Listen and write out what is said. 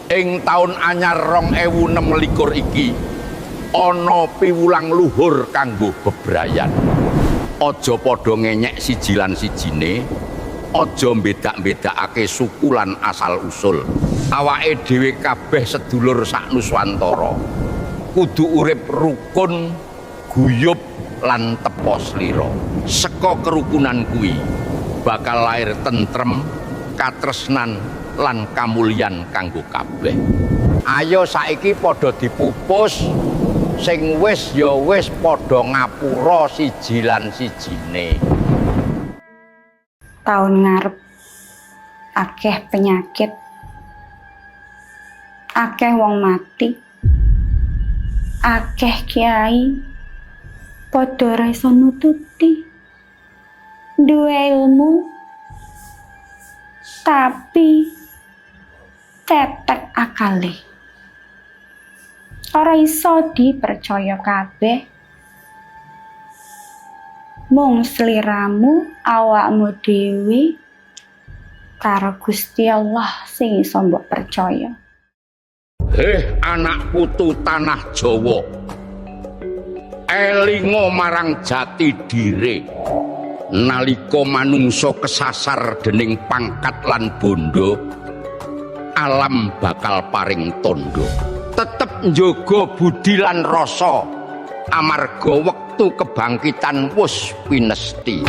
Ing taun anyar 2026 iki ana piwulang luhur kanggo bebrayan. Aja padha ngenyek siji lan sijine, aja mbedak-bedakake suku lan asal usul. Awake dhewe kabeh sedulur sak Nuswantara kudu urip rukun, guyub lan tepa slira. Seka kerukunan kuwi bakal lair tentrem, katresnan lan kamulyan kanggo kabeh. Ayo saiki padha dipupus, sing wis ya wis padha ngapura siji lan sijine. Tahun ngarep akeh penyakit, akeh wong mati, akeh kiai padha ra iso nututi duwe ilmu tapi tetek akale. Ora iso dipercaya kabeh. Mung sliramu, awakmu dhewe karo Gusti Allah sing iso mbok percaya. Anak putu tanah Jawa, elinga marang jati diri. Nalika manungsa kesasar dening pangkat lan bondo, alam bakal paring tondo. Tetep njaga budi lan rasa, amarga wektu kebangkitan wis pinesti.